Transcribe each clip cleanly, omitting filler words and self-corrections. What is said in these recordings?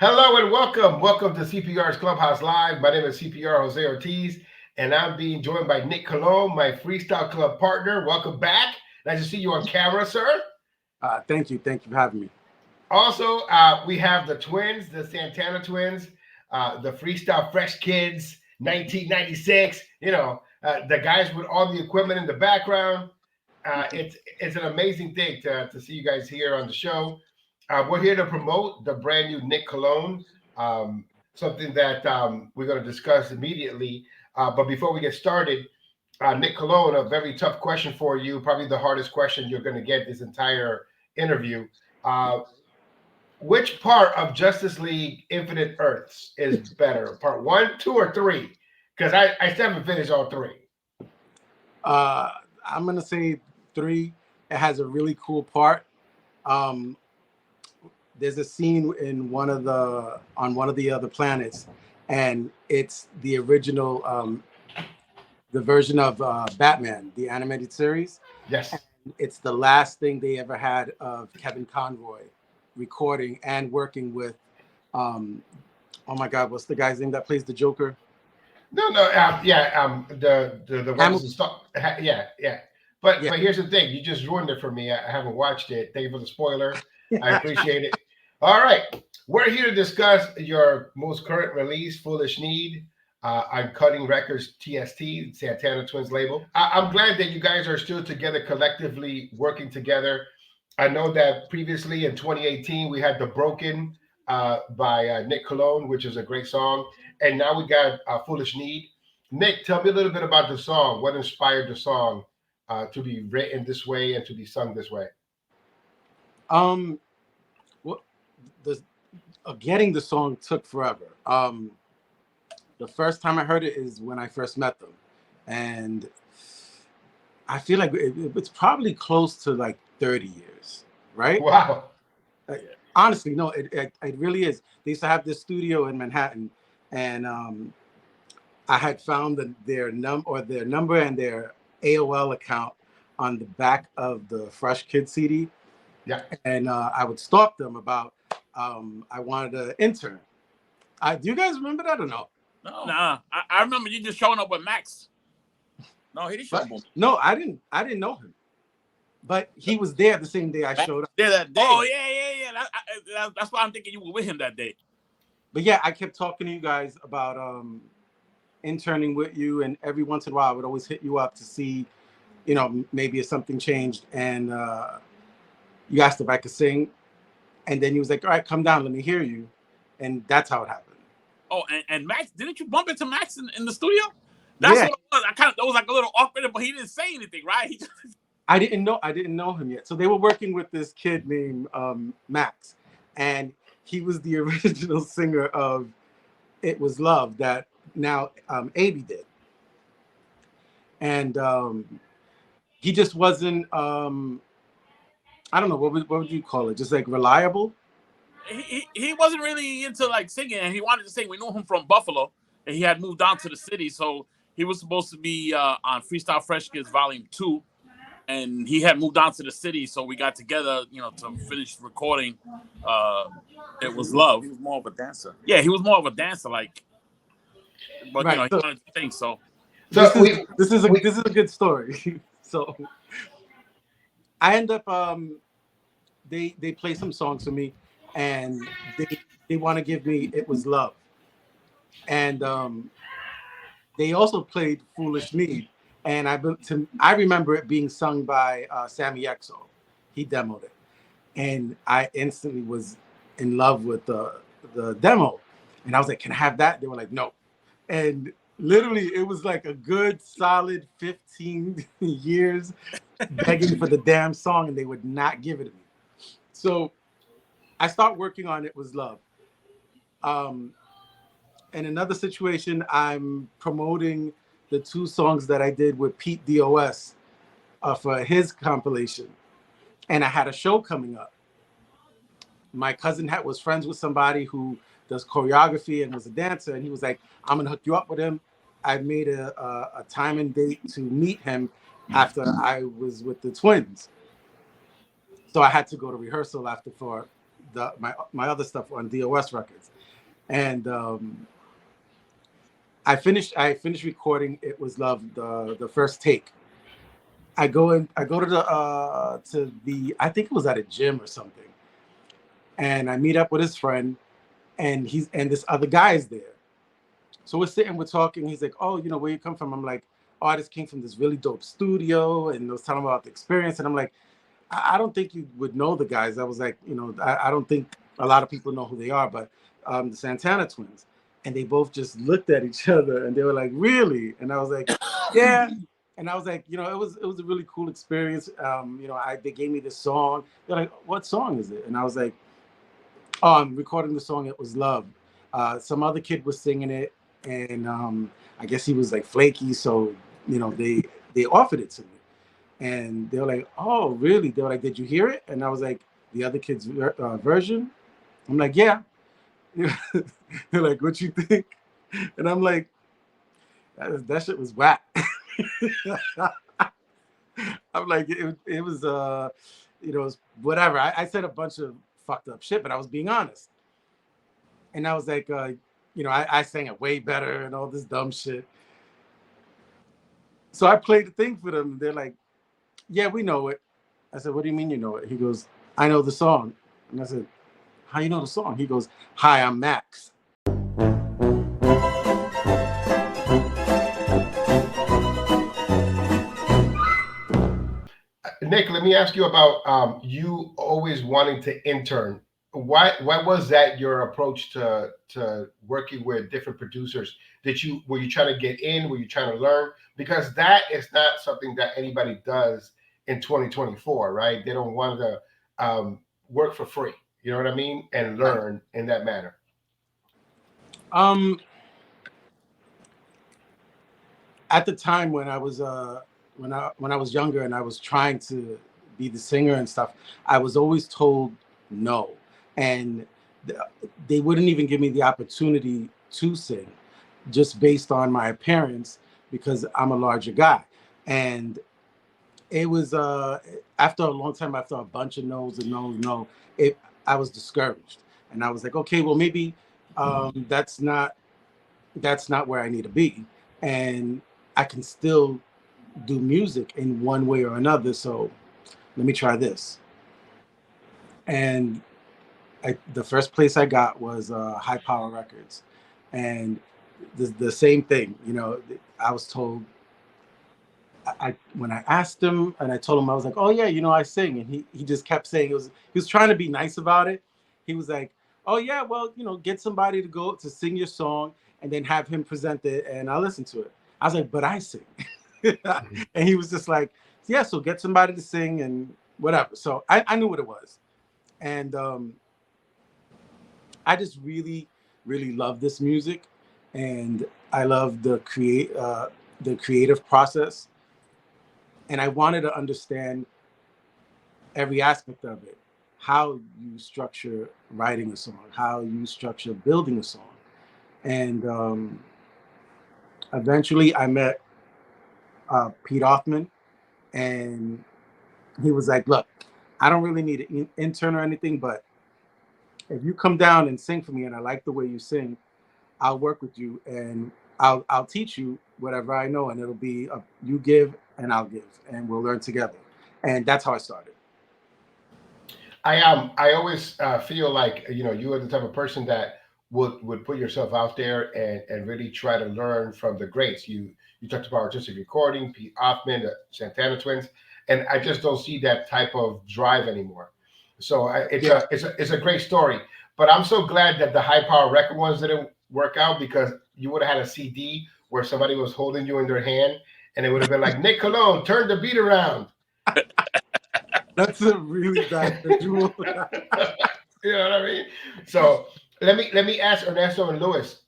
Hello and welcome. Welcome to CPR's Clubhouse Live. My name is CPR Jose Ortiz, and I'm being joined by Nick Colon, my Freestyle Club partner. Welcome back. Nice to see you on camera, sir. Thank you. Thank you for having me. Also, we have the twins, the Santana Twins, the Freestyle Fresh Kids, 1996. The guys with all the equipment in the background. It's an amazing thing to see you guys here on the show. We're here to promote the brand new Nick Cologne, something that we're going to discuss immediately. But before we get started, Nick Cologne, a very tough question for you, probably the hardest question you're going to get this entire interview. Which part of Justice League Infinite Earths is better? Part one, two, or three? Because I still haven't finished all three. I'm gonna say 3. It has a really cool part. There's a scene in one of the other planets, and it's the original, the version of Batman, the animated series. Yes. And it's the last thing they ever had of Kevin Conroy recording and working with. Oh my God, what's the guy's name that plays the Joker? No, the ones that stop. Yeah. But here's the thing: you just ruined it for me. I haven't watched it. Thank you for the spoiler. I appreciate it. All right, we're here to discuss your most current release, "Foolish Need," on Cutting Records TST, Santana Twins label. I'm glad that you guys are still together, collectively working together. I know that previously in 2018 we had "The Broken" by Nick Cologne, which is a great song. And now we got Foolish Need. Nick, tell me a little bit about the song. What inspired the song to be written this way and to be sung this way? Well, getting the song took forever. The first time I heard it is when I first met them. And I feel like it's probably close to like 30 years, right? Wow. Honestly, no, it really is. They used to have this studio in Manhattan, and I had found their number and their AOL account on the back of the Fresh Kid CD. Yeah. And I would stalk them about I wanted an intern. Do you guys remember that or no? No. Nah, I remember you just showing up with Max. No, he didn't show up. No, I didn't know him. But he was there the same day I showed up. There that day. Oh, yeah. That's why I'm thinking you were with him that day. But yeah, I kept talking to you guys about interning with you, and every once in a while I would always hit you up to see, maybe if something changed. And you asked if I could sing, and then you was like, "All right, come down, let me hear you," and that's how it happened. Oh, and Max, didn't you bump into Max in the studio? That's what it was. It was like a little awkward, but he didn't say anything, right? I didn't know him yet. So they were working with this kid named Max, and he was the original singer of "It Was Love" that now Avi did, and he just wasn't. I don't know what would you call it? Just like reliable. He wasn't really into like singing, and he wanted to sing. We knew him from Buffalo, and he had moved down to the city, so he was supposed to be on Freestyle Fresh Kids Volume 2, and he had moved down to the city, so we got together, to finish recording. It Was Love. He was more of a dancer. Yeah, he was more of a dancer, but right. He wanted to sing. So this is a good story. So I end up they play some songs for me, and they want to give me "It Was Love," and they also played "Foolish Need," and I remember it being sung by Sammy Exo. He demoed it, and I instantly was in love with the demo, and I was like, "Can I have that?" They were like, "No," and literally it was like a good solid 15 years begging for the damn song, and they would not give it to me. So I start working on "It Was Love." In another situation, I'm promoting the 2 songs that I did with Pete DOS for his compilation. And I had a show coming up. My cousin was friends with somebody who does choreography and was a dancer. And he was like, "I'm going to hook you up with him." I made a time and date to meet him after I was with the Twins. So I had to go to rehearsal after for my other stuff on DOS records, and I finished recording It Was Love, the first take. I go to the I think it was at a gym or something, and I meet up with his friend, and this other guy is there. So we're sitting, we're talking. He's like, "Oh, where you come from?" I'm like, "Oh, I just came from this really dope studio," and I was telling him about the experience. And I'm like, I don't think you would know the guys. I was like, I don't think a lot of people know who they are, but the Santana Twins. And they both just looked at each other and they were like, "Really?" And I was like, "Yeah." And I was like, it was a really cool experience. They gave me this song. They're like, "What song is it?" And I was like, "Oh, I'm recording the song It Was Love." Some other kid was singing it, and I guess he was like flaky, so they offered it to me. And they were like, "Oh, really?" They were like, "Did you hear it?" And I was like, "The other kid's version?" I'm like, "Yeah." They're like, "What you think?" And I'm like, that shit was whack. I'm like, it was it was whatever. I said a bunch of fucked up shit, but I was being honest. And I was like, I sang it way better and all this dumb shit. So I played the thing for them. They're like, "Yeah, we know it." I said, "What do you mean you know it?" He goes, "I know the song." And I said, "How you know the song?" He goes, "Hi, I'm Max." Nick, let me ask you about you always wanting to intern. Why was that your approach to working with different producers? Were you trying to get in? Were you trying to learn? Because that is not something that anybody does in 2024, right? They don't want to work for free. You know what I mean? And learn in that manner. At the time when I was when I was younger and I was trying to be the singer and stuff, I was always told no, and they wouldn't even give me the opportunity to sing, just based on my appearance, because I'm a larger guy. And it was after a long time, after a bunch of no's and no, I was discouraged, and I was like, okay, well maybe that's not where I need to be, and I can still do music in one way or another. So let me try this. And the first place I got was High Power Records, and the same thing. I was told. When I asked him and I told him, I was like, "Oh yeah, I sing," and he just kept saying he was trying to be nice about it. He was like, "Oh yeah, well, get somebody to go to sing your song and then have him present it and I'll listen to it." I was like, "But I sing," and he was just like, "Yeah, so get somebody to sing and whatever." So I knew what it was, and I just really, really love this music, and I love the creative process, and I wanted to understand every aspect of it, how you structure writing a song, how you structure building a song. And eventually I met Pete Hoffman, and he was like, "Look, I don't really need an intern or anything, but if you come down and sing for me and I like the way you sing, I'll work with you and I'll teach you whatever I know, and it'll be you give and I'll give, and we'll learn together." And that's how I started. I always feel like you are the type of person that would put yourself out there and really try to learn from the greats. You talked about artistic recording, Pete Hoffman, the Santana Twins, and I just don't see that type of drive anymore. So it's a great story. But I'm so glad that the high power record ones didn't work out, because you would have had a CD where somebody was holding you in their hand and it would have been like, "Nick Cologne, turn the beat around." That's a really bad visual. You know what I mean? So let me ask Ernesto and Luis,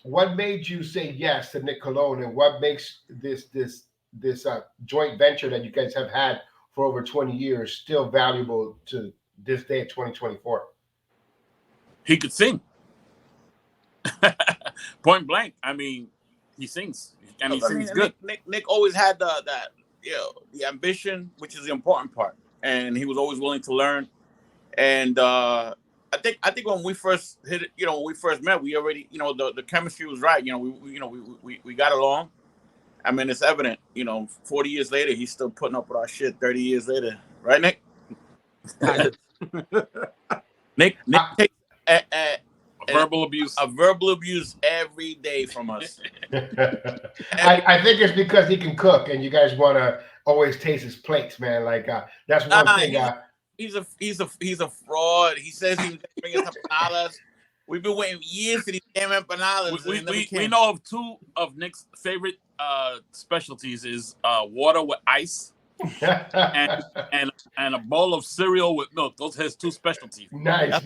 what made you say yes to Nick Cologne, and what makes this joint venture that you guys have had for over 20 years still valuable to this day, 2024? He could sing. Point blank. I mean, he sings, and he sings good. Nick always had the ambition, which is the important part, and he was always willing to learn. And I think when we first hit it, when we first met, we already, the chemistry was right. We got along. I mean, it's evident. 40 years later, he's still putting up with our shit. 30 years later, right, Nick? Nick takes verbal abuse. A verbal abuse every day from us. I think it's because he can cook, and you guys want to always taste his plates, man. Like that's one thing. He's a fraud. He says he was bring us empanadas. We've been waiting years for these damn empanadas. We know of two of Nick's favorite specialties is water with ice and a bowl of cereal with milk. Those are his two specialties. Nice.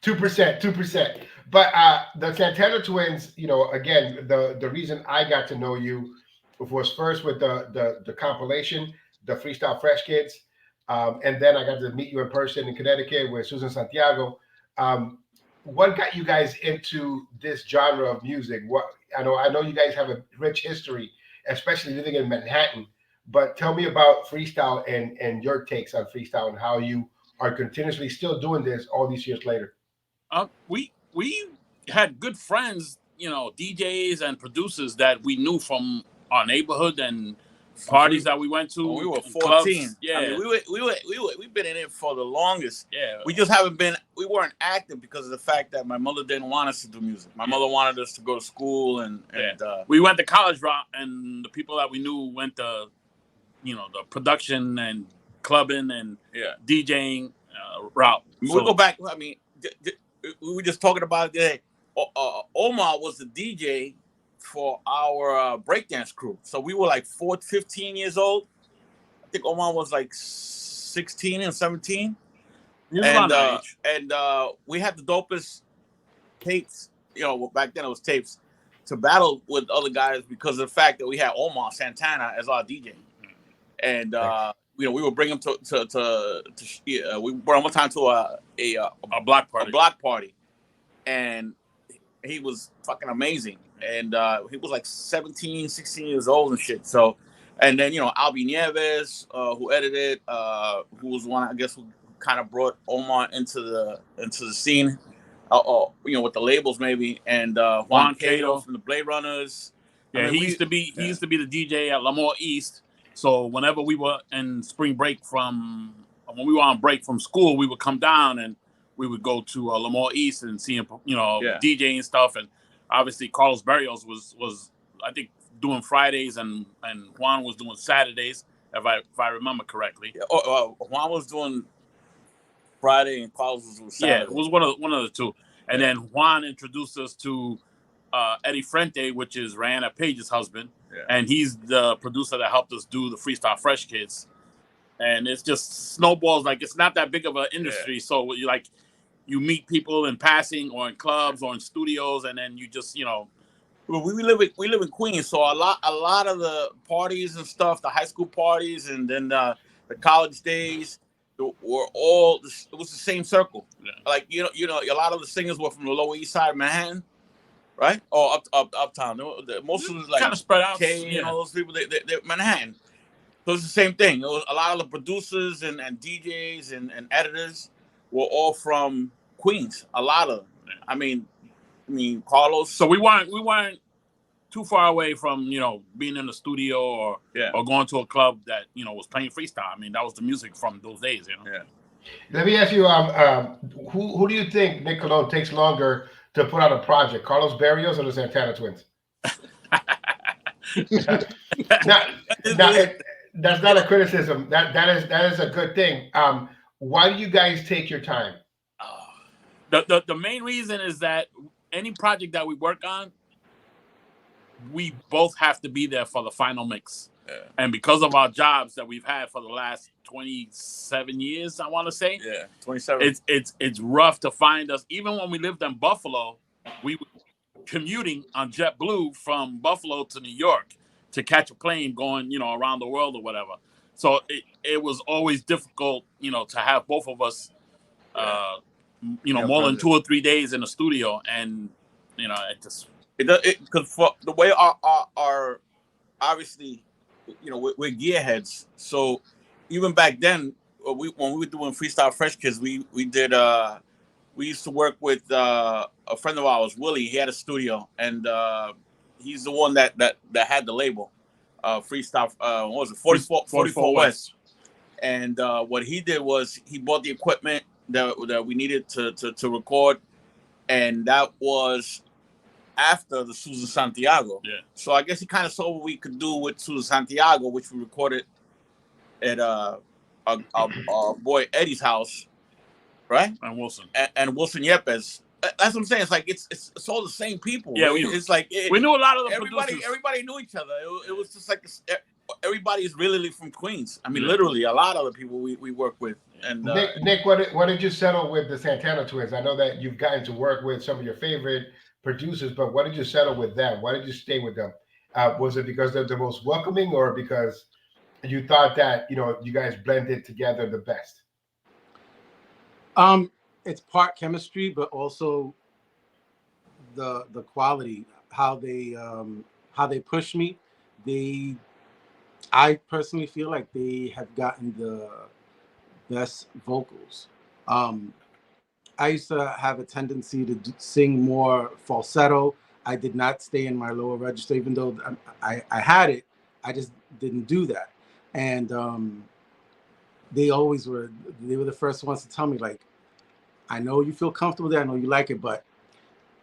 2%. But the Santana Twins, again, the reason I got to know you was first with the compilation, the Freestyle Fresh Kids, and then I got to meet you in person in Connecticut with Susan Santiago. What got you guys into this genre of music? I know you guys have a rich history, especially living in Manhattan. But tell me about freestyle and your takes on freestyle and how you are continuously still doing this all these years later. We had good friends, DJs and producers that we knew from our neighborhood and parties that we went to. When we were 14. Clubs. Yeah, I mean, we've been in it for the longest. Yeah, we just we weren't active because of the fact that my mother didn't want us to do music. My mother wanted us to go to school, and we went the college route, and the people that we knew went the production and clubbing and DJing route. We'll go back. I mean, we were just talking about it today. Omar was the DJ for our breakdance crew. So we were like 15 years old. I think Omar was like 16 and 17. And we had the dopest tapes, back then it was tapes, to battle with other guys because of the fact that we had Omar Santana as our DJ. And we would bring him we brought him one time to a block party. And he was fucking amazing. And he was like 17, 16 years old and shit. So, and then, Albie Nieves, who edited, who was one, I guess, who kind of brought Omar into the scene, with the labels maybe. And Juan Cato from the Blade Runners. Yeah, he used to be the DJ at Lemoore East. So whenever we were in spring break when we were on break from school, we would come down and we would go to Lemoore East and see him, DJ and stuff. And obviously Carlos Barrios was I think doing Fridays and Juan was doing Saturdays, if I remember correctly. Yeah, Juan was doing Friday and Carlos was doing Saturday. Yeah, it was one of the two. And then Juan introduced us to Eddie Frente, which is Rihanna Page's husband. Yeah. And he's the producer that helped us do the Freestyle Fresh Kids. And it's just snowballs. Like, it's not that big of an industry. Yeah. So you meet people in passing or in clubs or in studios, and then you just, Well, we live in Queens, so a lot of the parties and stuff, the high school parties, and then the college days, were all, it was the same circle. Yeah. Like, a lot of the singers were from the Lower East Side of Manhattan, right? Or uptown. Most of them like kind of spread out. Those people, they're Manhattan. So it's the same thing. A lot of the producers and DJs and editors were all from Queens. A lot of them. I mean, Carlos. So we weren't too far away from being in the studio or going to a club that was playing freestyle. I mean, that was the music from those days. Yeah. Let me ask you, who do you think, Nick Colon, takes longer to put out a project, Carlos Barrios or the Santana Twins? That's not a criticism. That is a good thing. Why do you guys take your time? The main reason is that any project that we work on, we both have to be there for the final mix. Yeah. And because of our jobs that we've had for the last 27 years, I want to say. Yeah, 27. It's rough to find us. Even when we lived in Buffalo, we were commuting on JetBlue from Buffalo to New York to catch a plane going, around the world or whatever. So it was always difficult, to have both of us, more than 2 or 3 days in the studio. And, it just... Because for the way our obviously, we're gearheads. So even back then, when we were doing Freestyle Fresh Kids, we did we used to work with a friend of ours, Willie. He had a studio, and he's the one that had the label, Freestyle. What was it? 44 West. And what he did was he bought the equipment that we needed to record, and that was after the Susan Santiago. Yeah. So I guess he kind of saw what we could do with Susan Santiago, which we recorded at our boy Eddie's house, right? And Wilson. And Wilson Yepes. That's what I'm saying. It's like it's all the same people. Yeah, it's like we knew a lot of the everybody. producers. Everybody knew each other. It was just like everybody's really from Queens. I mean, literally, a lot of the people we work with. And Nick, what did you settle with the Santana Twins? I know that you've gotten to work with some of your favorite producers, but what did you settle with them? Why did you stay with them? Was it because they're the most welcoming, or because you thought that you guys blended together the best? It's part chemistry, but also the quality, how they push me. I personally feel like they have gotten the best vocals. I used to have a tendency to sing more falsetto. I did not stay in my lower register, even though I had it. I just didn't do that. And they were the first ones to tell me, like, I know you feel comfortable there, I know you like it, but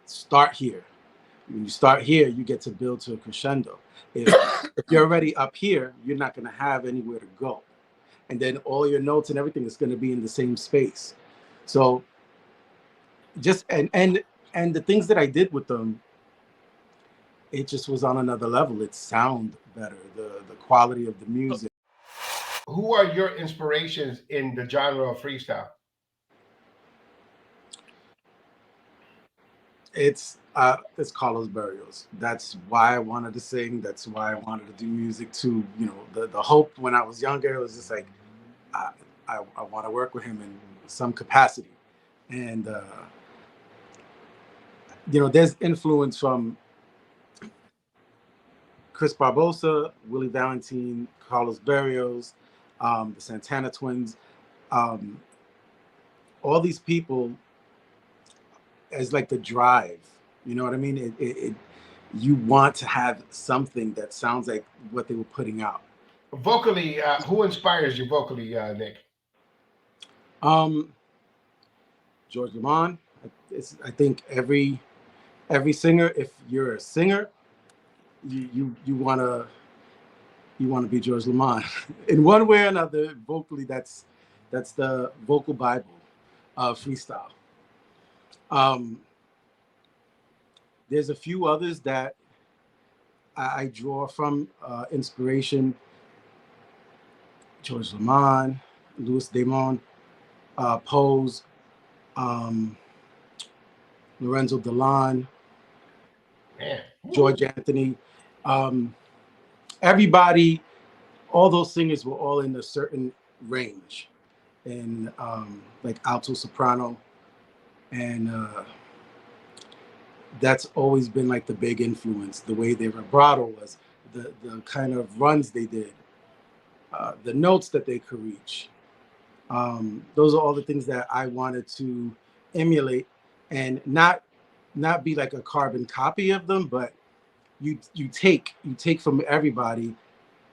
start here. When you start here, you get to build to a crescendo. If you're already up here, you're not going to have anywhere to go. And then all your notes and everything is going to be in the same space. So just, and the things that I did with them, it just was on another level. It sound better, the quality of the music. Who are your inspirations in the genre of freestyle? It's Carlos Berrios. That's why I wanted to sing. That's why I wanted to do music too. The hope when I was younger, it was just like, I want to work with him in some capacity. And, there's influence from Chris Barbosa, Willie Valentine, Carlos Berrios, the Santana Twins, all these people as like the drive, you know what I mean? You want to have something that sounds like what they were putting out. Vocally, who inspires you vocally, Nick? George Lamond. I think every singer, if you're a singer, you wanna be George Lamond in one way or another. Vocally, that's the vocal Bible of freestyle. There's a few others that I draw from inspiration. George Lamond, Louis Damon, Pose, Lorenzo Delon, George Anthony. Everybody, all those singers were all in a certain range, and like alto, soprano, and that's always been like the big influence. The way their vibrato was, the kind of runs they did, the notes that they could reach. Those are all the things that I wanted to emulate, and not be like a carbon copy of them, but you take from everybody,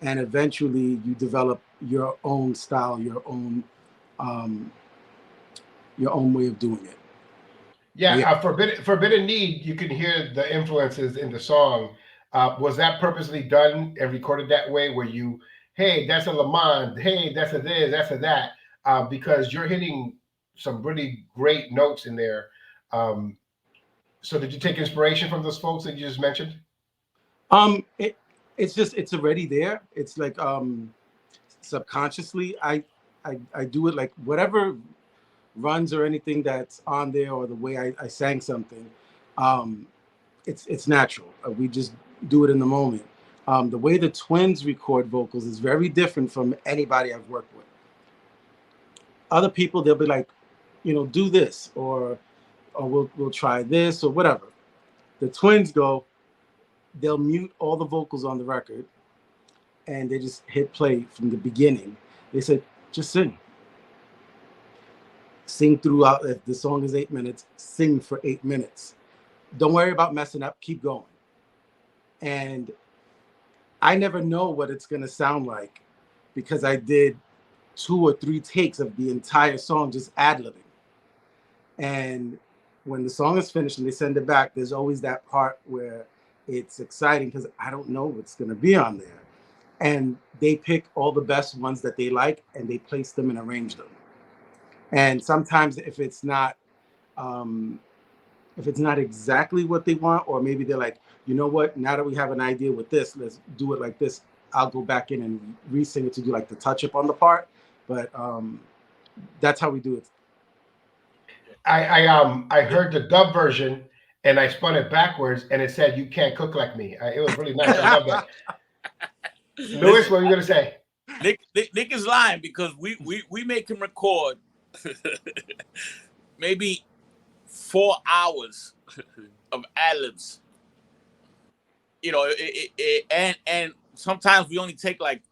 and eventually you develop your own style, your own way of doing it. Yeah. Forbidden Need, you can hear the influences in the song. Was that purposely done and recorded that way, where you, hey, that's a Lamond, hey, that's a this, that's a that, because you're hitting some really great notes in there. So did you take inspiration from those folks that you just mentioned? It's already there. It's like subconsciously I do it, like whatever runs or anything that's on there, or the way I sang something, it's natural. We just do it in the moment. The way the Twins record vocals is very different from anybody I've worked with. Other people, they'll be like, do this, or we'll try this, or whatever. The Twins they'll mute all the vocals on the record, and they just hit play from the beginning. They said, just sing. Sing throughout. If the song is 8 minutes, sing for 8 minutes. Don't worry about messing up. Keep going. And I never know what it's going to sound like because I did 2 or 3 takes of the entire song just ad-libbing. And when the song is finished and they send it back, there's always that part where it's exciting because I don't know what's going to be on there. And they pick all the best ones that they like and they place them and arrange them. And sometimes if it's not exactly what they want, or maybe they're like, you know what, now that we have an idea with this, let's do it like this. I'll go back in and re-sing it to do like the touch up on the part. But that's how we do it. I heard the dub version and I spun it backwards and it said, "You can't cook like me." It was really nice. I love that. Luis, what are you gonna say? Nick is lying because we make him record maybe 4 hours of ad-libs. You know, and sometimes we only take like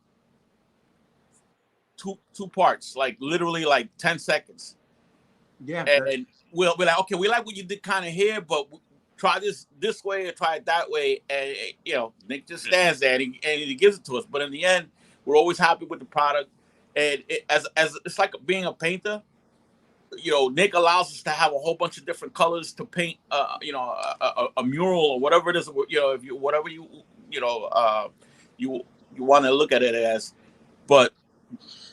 two parts, like literally like 10 seconds. Yeah. And we'll be like, okay, we like what you did kind of here, but try this way or try it that way. And you know, Nick just stands there and he gives it to us. But in the end, we're always happy with the product. And as it's like being a painter. You know, Nick allows us to have a whole bunch of different colors to paint, you know, a mural or whatever it is. You know, if you whatever you want to look at it as. But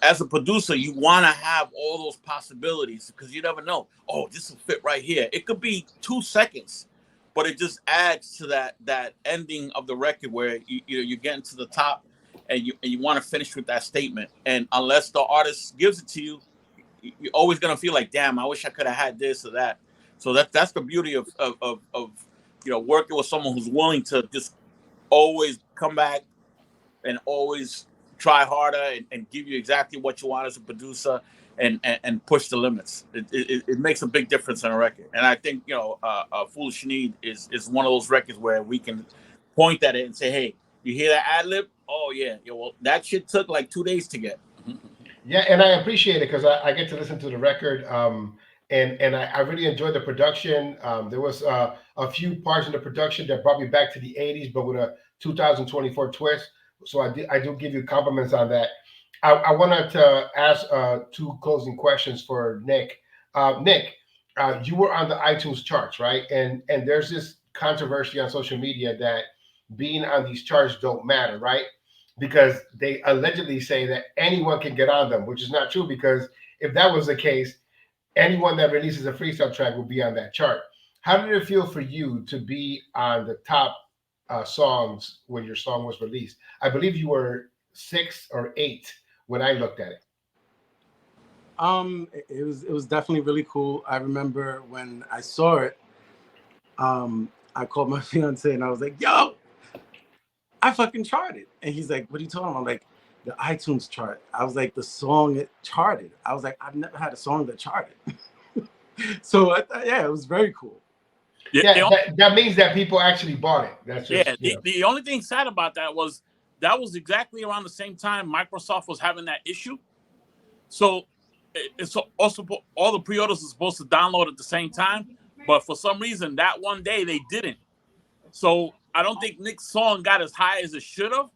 as a producer, you want to have all those possibilities because you never know. Oh, this will fit right here. It could be 2 seconds, but it just adds to that ending of the record where you're getting to the top and you want to finish with that statement. And unless the artist gives it to you, you're always gonna feel like, damn, I wish I could have had this or that. So that's the beauty of you know, working with someone who's willing to just always come back and always try harder and give you exactly what you want as a producer and push the limits. It makes a big difference in a record. And I think, you know, Foolish Need is one of those records where we can point at it and say, hey, you hear that ad lib? Oh yeah, well that shit took like 2 days to get. Yeah, and I appreciate it because I get to listen to the record, and I really enjoyed the production. There was a few parts in the production that brought me back to the '80s, but with a 2024 twist. So I do give you compliments on that. I wanted to ask 2 closing questions for Nick. Nick, you were on the iTunes charts, right? And there's this controversy on social media that being on these charts don't matter, right? Because they allegedly say that anyone can get on them, which is not true. Because if that was the case, anyone that releases a freestyle track will be on that chart. How did it feel for you to be on the top songs when your song was released? I believe you were 6 or 8 when I looked at it. It was definitely really cool. I remember when I saw it, I called my fiance and I was like, yo, I fucking charted. And he's like, what are you talking about? I'm like, the iTunes chart. I was like, the song it charted. I was like, I've never had a song that charted. So yeah, it was very cool. Yeah, that means that people actually bought it. That's just, the only thing sad about that was exactly around the same time Microsoft was having that issue. So it's also all the pre-orders are supposed to download at the same time, but for some reason that one day they didn't. So I don't think Nick's song got as high as it should have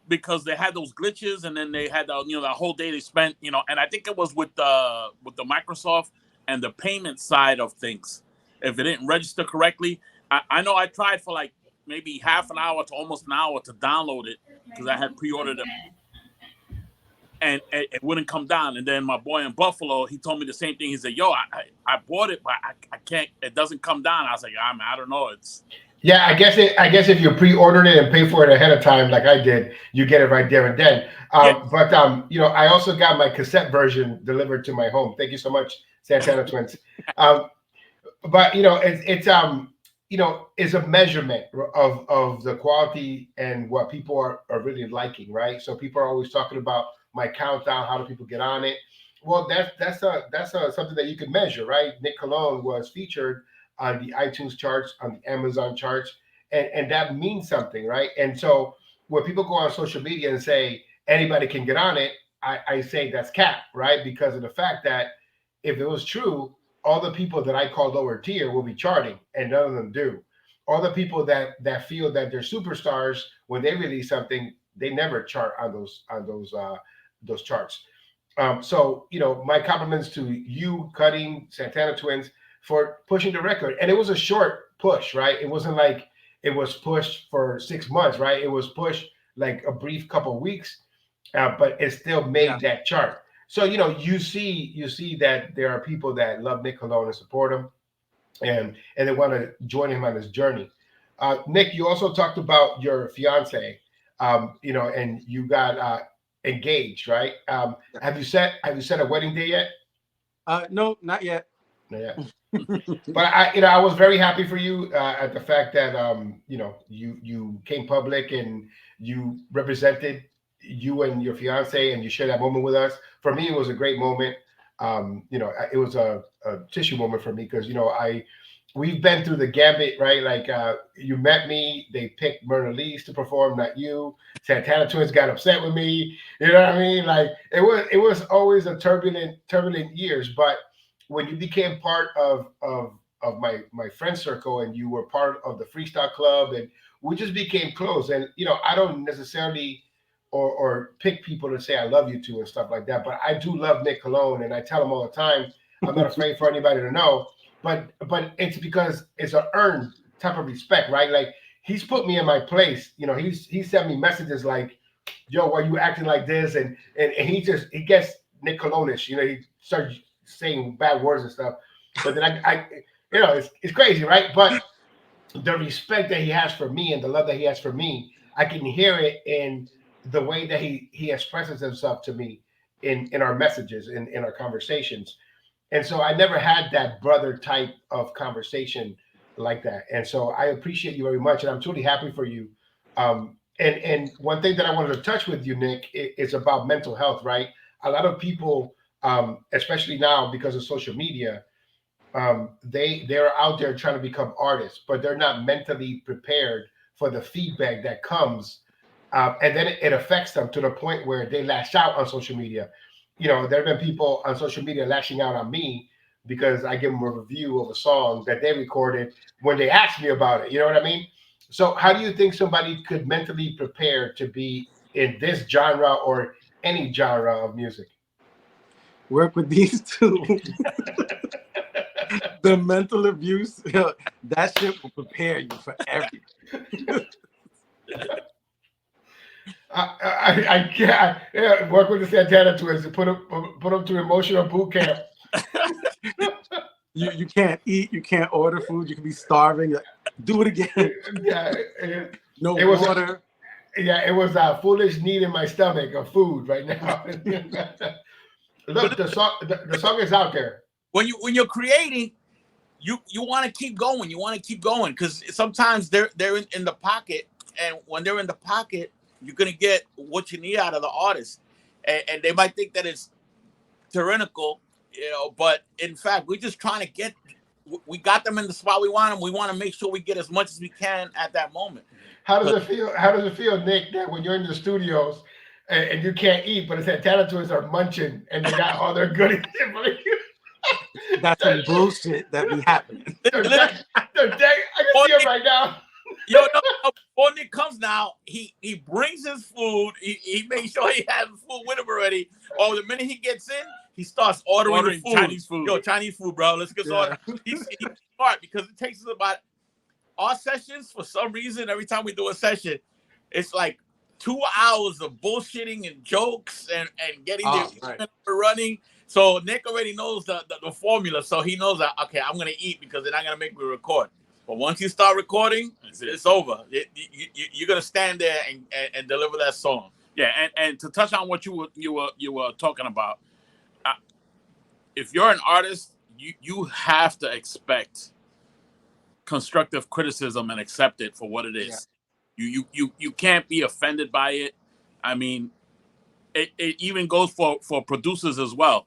because they had those glitches, and then they had the whole day they spent, and I think it was with the Microsoft and the payment side of things. If it didn't register correctly, I know I tried for like maybe half an hour to almost an hour to download it because I had pre-ordered it, and it wouldn't come down. And then my boy in Buffalo, he told me the same thing. He said, "Yo, I bought it, but I can't. It doesn't come down." I was like, I don't know. Yeah, I guess if you pre-ordered it and paid for it ahead of time, like I did, you get it right there and then. But I also got my cassette version delivered to my home. Thank you so much, Santana Twins. But it's a measurement of the quality and what people are really liking, right? So people are always talking about my countdown. How do people get on it? Well, that's something that you can measure, right? Nick Cologne was featured on the iTunes charts, on the Amazon charts, and that means something, right? And so when people go on social media and say anybody can get on it, I say that's cap, right? Because of the fact that if it was true, all the people that I call lower tier will be charting, and none of them do. All the people that feel that they're superstars when they release something, they never chart on those charts. So my compliments to you, Cutting, Santana Twins, for pushing the record. And it was a short push, right? It wasn't like it was pushed for 6 months, right? It was pushed like a brief couple of weeks, but it still made that chart. So you see that there are people that love Nick Cologne and support him, and they want to join him on his journey. Nick, you also talked about your fiance, and you got engaged, right? Have you set a wedding day yet? No, not yet. Not yet. But I was very happy for you at the fact that you came public and you represented you and your fiance, and you shared that moment with us. For me, it was a great moment. It was a tissue moment for me because we've been through the gambit, right? Like you met me, they picked Myrna Lees to perform, not you. Santana Twins got upset with me. You know what I mean? Like it was always a turbulent years. But when you became part of my friend circle, and you were part of the freestyle club, and we just became close. And I don't necessarily or pick people to say I love you to and stuff like that. But I do love Nick Cologne, and I tell him all the time, I'm not afraid for anybody to know. But it's because it's an earned type of respect, right? Like he's put me in my place. He sent me messages like, "Yo, why you acting like this?" And he gets Nick Cologne-ish. He starts saying bad words and stuff. But then I it's crazy, right? But the respect that he has for me and the love that he has for me, I can hear it in the way that he expresses himself to me in our messages, in our conversations. And so I never had that brother type of conversation like that. And so I appreciate you very much, and I'm truly happy for you. And one thing that I wanted to touch with you, Nick, is about mental health, right? A lot of people, especially now because of social media, they're out there trying to become artists, but they're not mentally prepared for the feedback that comes, and then it affects them to the point where they lash out on social media. There have been people on social media lashing out on me because I give them a review of a song that they recorded when they asked me about it. You know what I mean? So how do you think somebody could mentally prepare to be in this genre or any genre of music? Work with these two. The mental abuse, that shit will prepare you for everything. I can't work with the Santana Twins to put them to emotional boot camp. You can't eat, you can't order food, you can be starving. Do it again. Yeah, no it was water. It was a foolish need in my stomach of food right now. Look, the song is out there. When you're creating, you want to keep going. You want to keep going because sometimes they're in the pocket, and when they're in the pocket, you're gonna get what you need out of the artist, and they might think that it's tyrannical, but in fact, we're just trying to we got them in the spot we want them. We want to make sure we get as much as we can at that moment. How does it feel? How does it feel, Nick, that when you're in the studios and you can't eat, but the Santana Twins are munching and they got all their goodies for you? That's some bullshit that be happening. I can see it right now. Before Nick comes now, he brings his food. He makes sure he has food with him already. Or the minute he gets in, he starts ordering the food. Chinese food. Chinese food, bro. Let's get started. He's smart because it takes us about our sessions. For some reason, every time we do a session, it's like 2 hours of bullshitting and jokes and getting the running. So Nick already knows the formula. So he knows that, okay, I'm going to eat because they're not going to make me record. But once you start recording, it's over. You're going to stand there and deliver that song. Yeah, and to touch on what you were talking about, if you're an artist, you have to expect constructive criticism and accept it for what it is. Yeah. You can't be offended by it. I mean, it even goes for producers as well.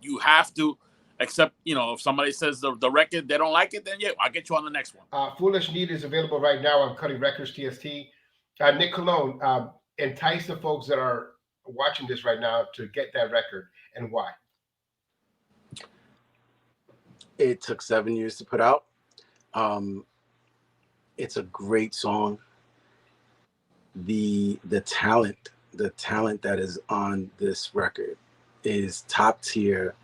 You have to accept, if somebody says the record, they don't like it, then I'll get you on the next one. Foolish Need is available right now on Cutting Records, TST. Nick Cologne, entice the folks that are watching this right now to get that record and why? It took 7 years to put out. It's a great song. The talent that is on this record is top tier,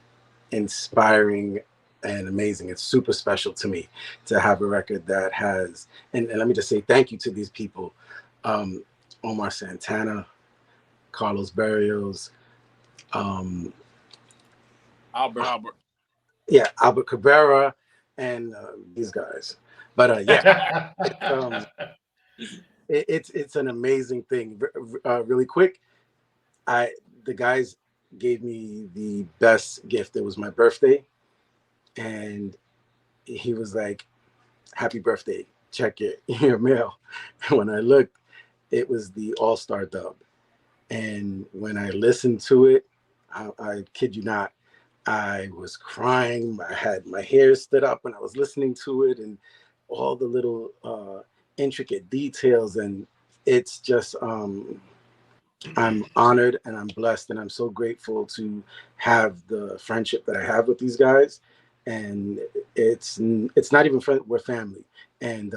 inspiring, and amazing. It's super special to me to have a record that has, and let me just say thank you to these people. Omar Santana, Carlos Barrios, Albert. Yeah, Albert Cabrera, and these guys. But yeah, it's an amazing thing. Really quick, the guys gave me the best gift. It was my birthday, and he was like, "Happy birthday! Check your mail." And when I looked, it was the All-Star dub. And when I listened to it, I kid you not, I was crying. I had my hair stood up when I was listening to it, and all the little intricate details. And it's just, I'm honored and I'm blessed, and I'm so grateful to have the friendship that I have with these guys. And it's not even friend, we're family. And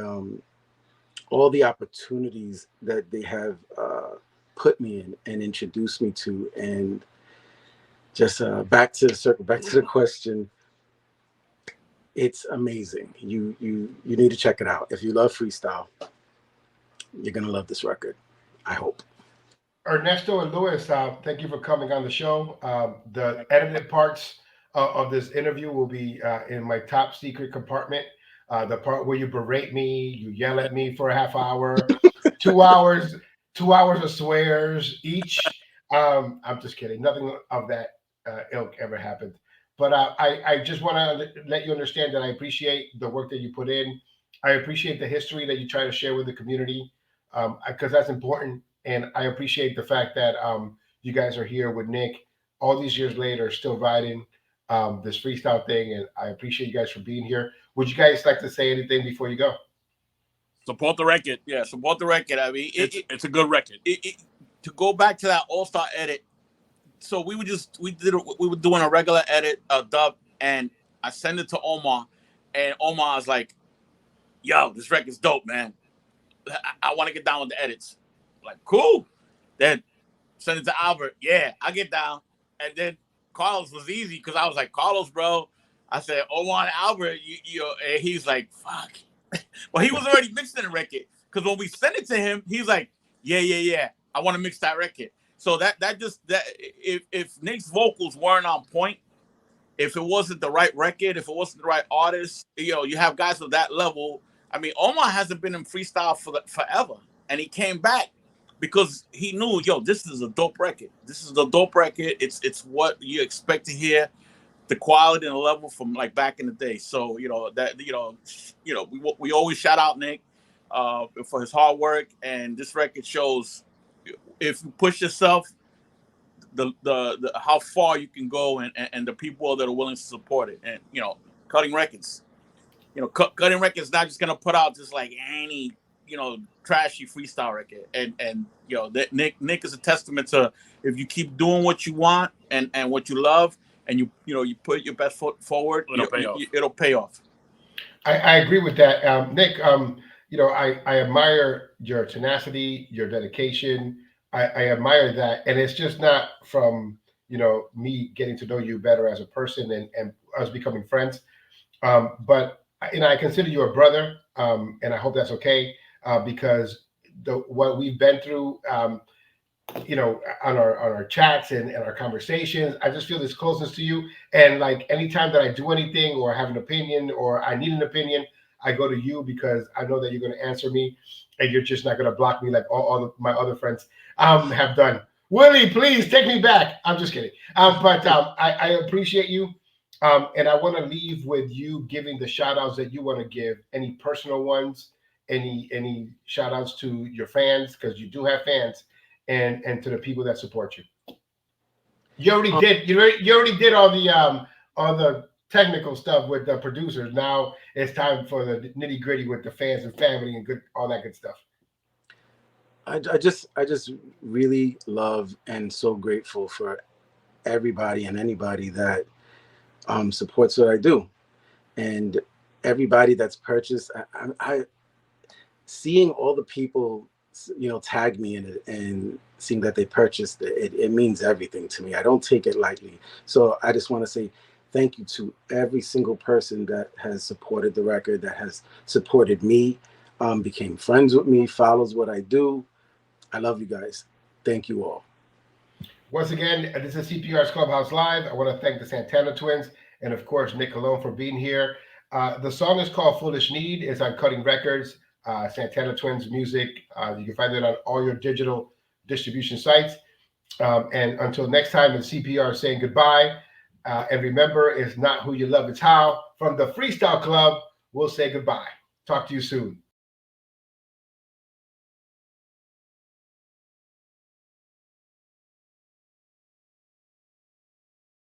all the opportunities that they have put me in and introduced me to. And just back to the question, it's amazing. You need to check it out. If you love freestyle, you're gonna love this record, I hope. Ernesto and Luis, thank you for coming on the show. The edited parts of this interview will be in my top secret compartment. The part where you berate me, you yell at me for a half hour, 2 hours, 2 hours of swears each. I'm just kidding. Nothing of that ilk ever happened. But I just want to let you understand that I appreciate the work that you put in. I appreciate the history that you try to share with the community, because that's important. And I appreciate the fact that you guys are here with Nick all these years later, still riding this freestyle thing. And I appreciate you guys for being here. Would you guys like to say anything before you go? Support the record. Yeah, support the record. I mean, It's a good record. To go back to that All-Star edit, so we were doing a regular edit, a dub, and I sent it to Omar, and Omar was like, "Yo, this record's dope, man. I want to get down with the edits." I'm like, cool. Then send it to Albert. Yeah, I get down. And then Carlos was easy because I was like, "Carlos, bro." I said, Omar and Albert, you know, and he's like, fuck. Well, he was already mixing the record. Because when we sent it to him, he's like, yeah. I want to mix that record. So that if Nick's vocals weren't on point, if it wasn't the right record, if it wasn't the right artist, you know, you have guys of that level. I mean, Omar hasn't been in freestyle forever. And he came back because he knew, yo, this is a dope record. This is a dope record. It's what you expect to hear, the quality and the level from like back in the day. So, you know, that, we always shout out Nick for his hard work. And this record shows if you push yourself, the how far you can go and the people that are willing to support it. And, you know, Cutting Records. You know, Cutting Records not just gonna put out just like any, you know, trashy freestyle record. And you know, that Nick is a testament to, if you keep doing what you want and what you love, and you put your best foot forward, it'll pay off. I agree with that, Nick. I admire your tenacity, your dedication. I admire that, and it's just not from me getting to know you better as a person and us becoming friends, but I consider you a brother, and I hope that's okay, because what we've been through, on our chats and our conversations, I just feel this closeness to you. And like anytime that I do anything or have an opinion or I need an opinion, I go to you because I know that you're going to answer me, and you're just not going to block me like all of my other friends have done. Willie, please take me back. I'm just kidding. But I appreciate you. And I want to leave with you giving the shout outs that you want to give, any personal ones, any shout outs to your fans, because you do have fans, and to the people that support you. You already did. You already did all the technical stuff with the producers. Now it's time for the nitty gritty with the fans and family and all that good stuff. I just really love and so grateful for everybody and anybody that supports what I do, and everybody that's purchased. I seeing all the people, tag me in it and seeing that they purchased it, it means everything to me. I don't take it lightly. So I just want to say thank you to every single person that has supported the record, that has supported me, became friends with me, follows what I do. I love you guys. Thank you all. Once again, this is CPR's Clubhouse Live. I want to thank the Santana Twins and, of course, Nick Colon for being here. The song is called Foolish Need. It's on Cutting Records, Santana Twins music. You can find it on all your digital distribution sites. And until next time, the CPR is saying goodbye. And remember, it's not who you love, it's how. From the Freestyle Club, we'll say goodbye. Talk to you soon.